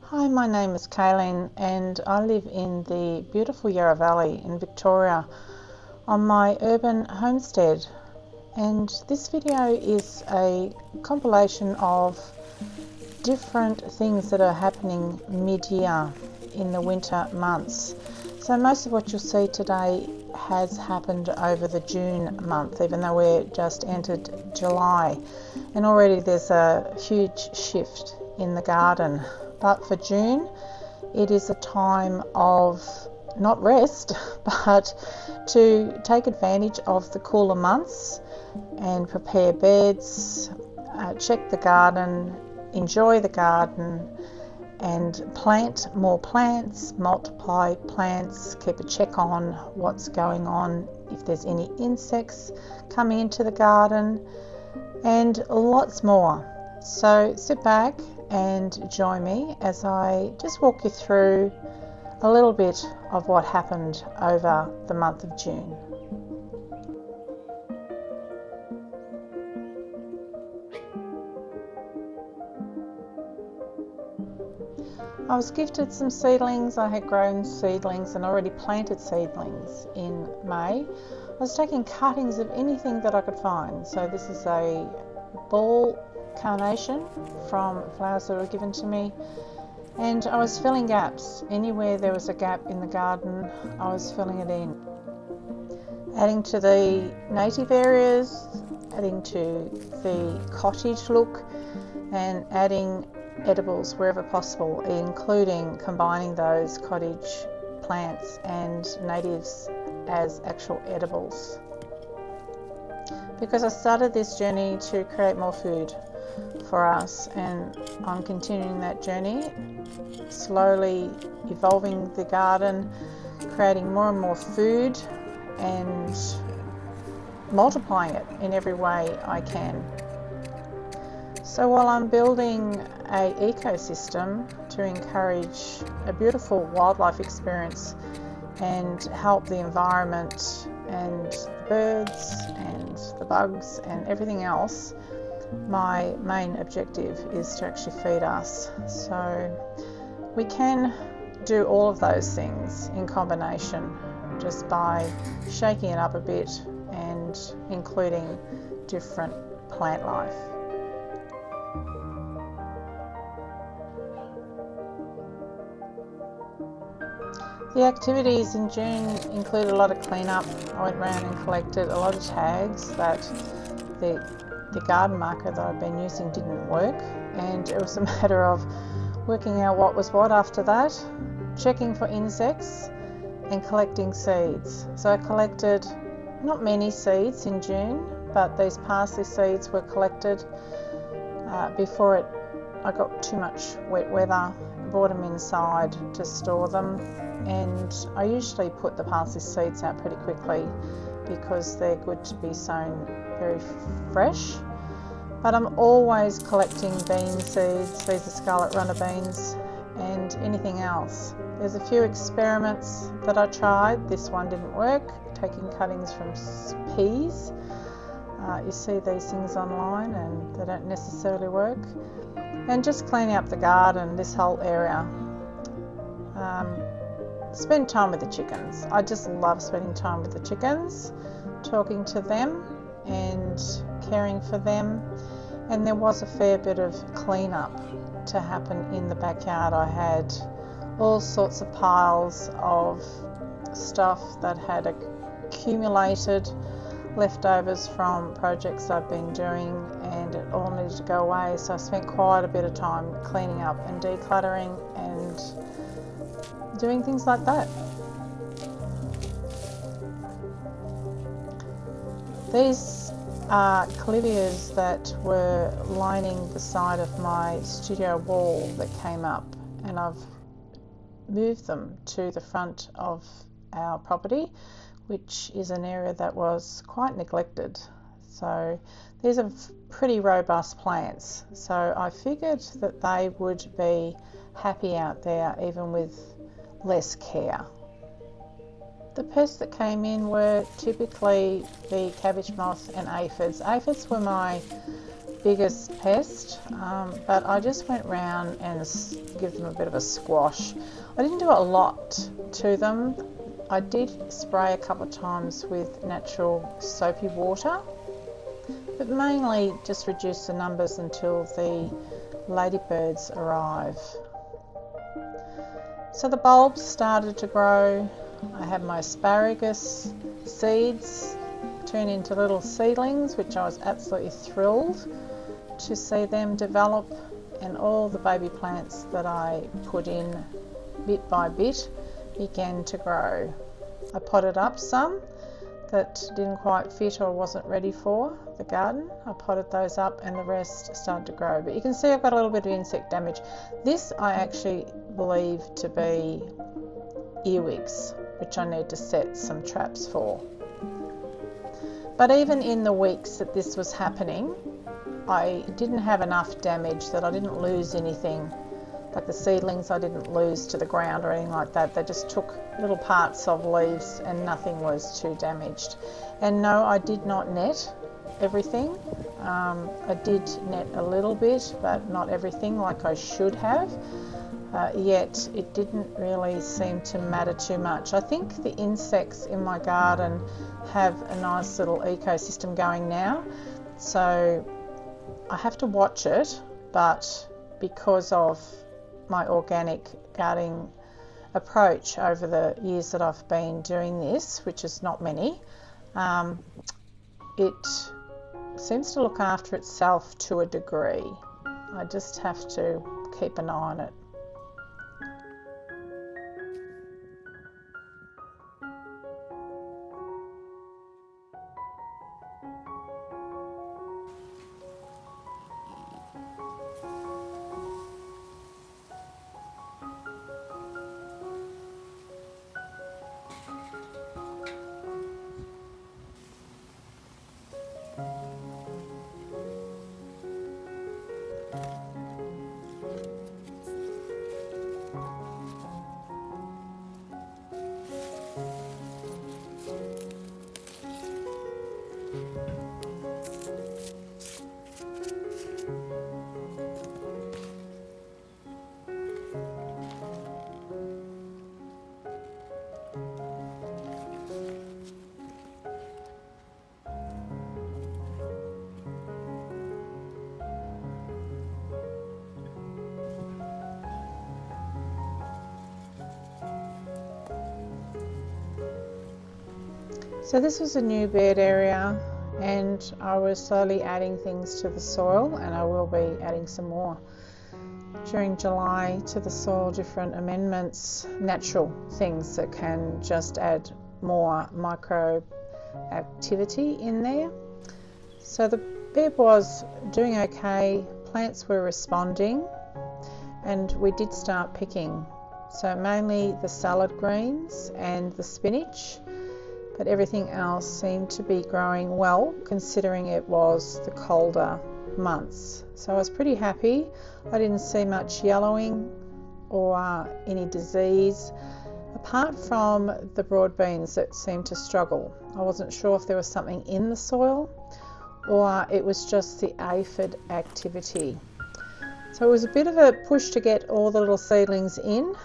Hi, my name is Kayleen and I live in the beautiful Yarra Valley in Victoria on my urban homestead, and this video is a compilation of different things that are happening mid-year in the winter months. So most of what you'll see today has happened over the June month, even though we're just entered July, and already there's a huge shift in the garden. But for June, it is a time of not rest, but to take advantage of the cooler months and prepare beds, check the garden, enjoy the garden, and plant more plants, multiply plants, keep a check on what's going on, if there's any insects coming into the garden, and lots more. So sit back and join me as I just walk you through a little bit of what happened over the month of June. I was gifted some seedlings. I had grown seedlings and already planted seedlings in May. I was taking cuttings of anything that I could find. So this is a ball carnation from flowers that were given to me, and I was filling gaps. Anywhere there was a gap in the garden, I was filling it in. Adding to the native areas, adding to the cottage look, and adding edibles wherever possible, including combining those cottage plants and natives as actual edibles. Because I started this journey to create more food for us, and I'm continuing that journey, slowly evolving the garden, creating more and more food and multiplying it in every way I can. So while I'm building an ecosystem to encourage a beautiful wildlife experience and help the environment and the birds and the bugs and everything else, my main objective is to actually feed us. So we can do all of those things in combination just by shaking it up a bit and including different plant life. The activities in June include a lot of cleanup. I went around and collected a lot of tags that the garden marker that I've been using didn't work, and it was a matter of working out what was what after that, checking for insects and collecting seeds. So I collected not many seeds in June, but these parsley seeds were collected before I got too much wet weather. Brought them inside to store them, and I usually put the parsley seeds out pretty quickly because they're good to be sown very fresh. But I'm always collecting bean seeds. These are scarlet runner beans, and anything else. There's a few experiments that I tried. This one didn't work, taking cuttings from peas. You see these things online and they don't necessarily work. And just cleaning up the garden, this whole area. Spend time with the chickens. I just love spending time with the chickens, talking to them and caring for them. And there was a fair bit of cleanup to happen in the backyard. I had all sorts of piles of stuff that had accumulated, leftovers from projects I've been doing, and it all needed to go away. So I spent quite a bit of time cleaning up and decluttering and doing things like that. These are clivias that were lining the side of my studio wall that came up, and I've moved them to the front of our property, which is an area that was quite neglected. So these are pretty robust plants, so I figured that they would be happy out there even with less care. The pests that came in were typically the cabbage moth and aphids. Aphids were my biggest pest, but I just went round and give them a bit of a squash. I didn't do a lot to them. I did spray a couple of times with natural soapy water, but mainly just reduce the numbers until the ladybirds arrive. So the bulbs started to grow. I had my asparagus seeds turn into little seedlings, which I was absolutely thrilled to see them develop, and all the baby plants that I put in bit by bit began to grow. I potted up some that didn't quite fit or wasn't ready for the garden. I potted those up and the rest started to grow. But you can see I've got a little bit of insect damage. This I actually believe to be earwigs, which I need to set some traps for. But even in the weeks that this was happening, I didn't have enough damage that I didn't lose anything. Like the seedlings I didn't lose to the ground or anything like that. They just took little parts of leaves and nothing was too damaged. And no, I did not net everything. I did net a little bit, but not everything like I should have. Yet it didn't really seem to matter too much. I think the insects in my garden have a nice little ecosystem going now, so I have to watch it, but because of my organic gardening approach over the years that I've been doing this, which is not many, it seems to look after itself to a degree. I just have to keep an eye on it. So this was a new bed area, and I was slowly adding things to the soil, and I will be adding some more during July to the soil, different amendments, natural things that can just add more micro activity in there. So the bed was doing okay, plants were responding, and we did start picking. So mainly the salad greens and the spinach, but everything else seemed to be growing well considering it was the colder months. So I was pretty happy. I didn't see much yellowing or any disease, apart from the broad beans that seemed to struggle. I wasn't sure if there was something in the soil or it was just the aphid activity. So it was a bit of a push to get all the little seedlings in,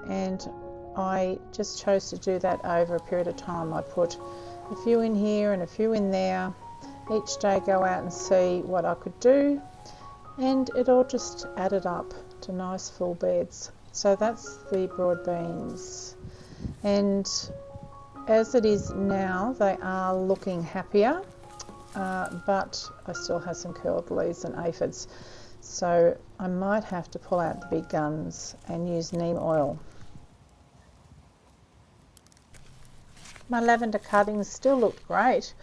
and I just chose to do that over a period of time. I put a few in here and a few in there. Each day go out and see what I could do, and it all just added up to nice full beds. So that's the broad beans, and as it is now they are looking happier, but I still have some curled leaves and aphids, so I might have to pull out the big guns and use neem oil. My lavender cuttings still looked great.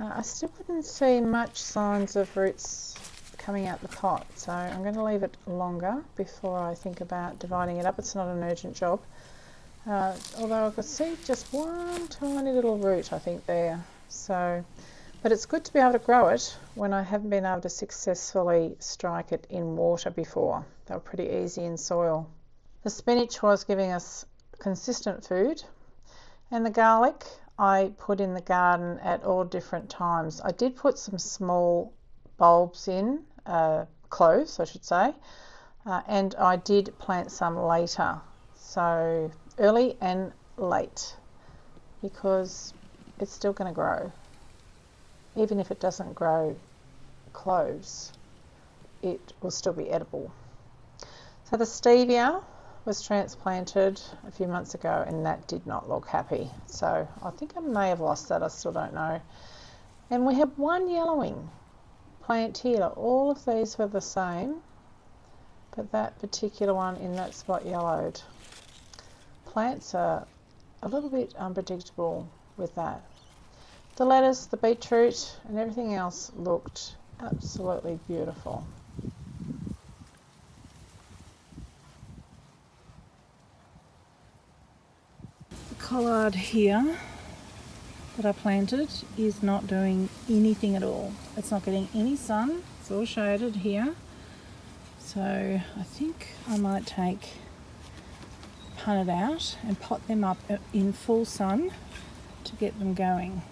I still couldn't see much signs of roots coming out the pot, so I'm going to leave it longer before I think about dividing it up. It's not an urgent job, although I could see just one tiny little root I think there. So, but it's good to be able to grow it when I haven't been able to successfully strike it in water before. They were pretty easy in soil. The spinach was giving us consistent food, and the garlic I put in the garden at all different times. I did put some small bulbs in cloves, I should say, and I did plant some later, so early and late, because it's still going to grow. Even if it doesn't grow cloves, it will still be edible. So the stevia was transplanted a few months ago, and that did not look happy. So I think I may have lost that, I still don't know. And we have one yellowing plant here. All of these were the same, but that particular one in that spot yellowed. Plants are a little bit unpredictable with that. The lettuce, the beetroot, and everything else looked absolutely beautiful. The collard here that I planted is not doing anything at all. It's not getting any sun. It's all shaded here. So I think I might punt it out and pot them up in full sun to get them going.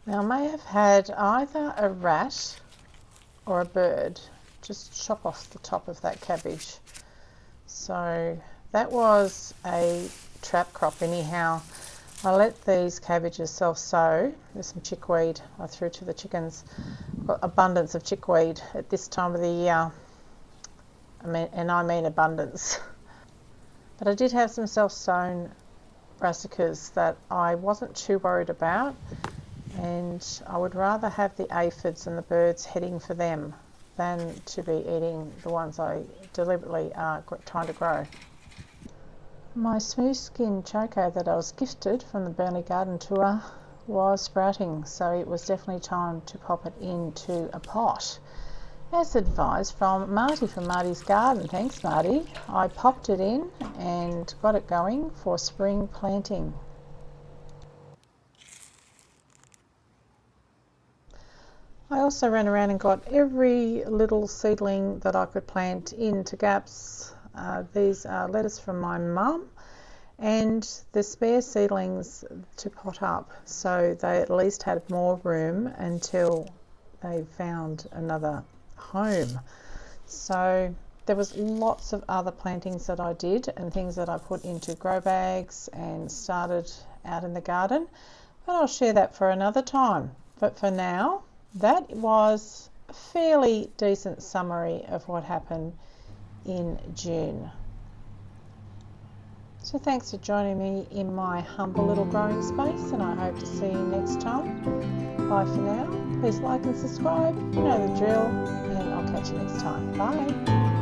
Now I may have had either a rat or a bird just chop off the top of that cabbage. So that was a trap crop anyhow. I let these cabbages self-sow. There's some chickweed I threw to the chickens. I've got abundance of chickweed at this time of the year. I mean abundance. But I did have some self-sown brassicas that I wasn't too worried about, and I would rather have the aphids and the birds heading for them than to be eating the ones I deliberately are trying to grow. My smooth skin choco that I was gifted from the Burnley Garden Tour was sprouting, so it was definitely time to pop it into a pot. As advised from Marty from Marty's Garden, thanks Marty, I popped it in and got it going for spring planting. I also ran around and got every little seedling that I could plant into gaps. These are lettuce from my mum, and the spare seedlings to pot up, so they at least had more room until they found another home. So there was lots of other plantings that I did and things that I put into grow bags and started out in the garden, but I'll share that for another time. But for now, that was a fairly decent summary of what happened in June. So thanks for joining me in my humble little growing space, and I hope to see you next time. Bye for now. Please like and subscribe, you know the drill, and I'll catch you next time. Bye.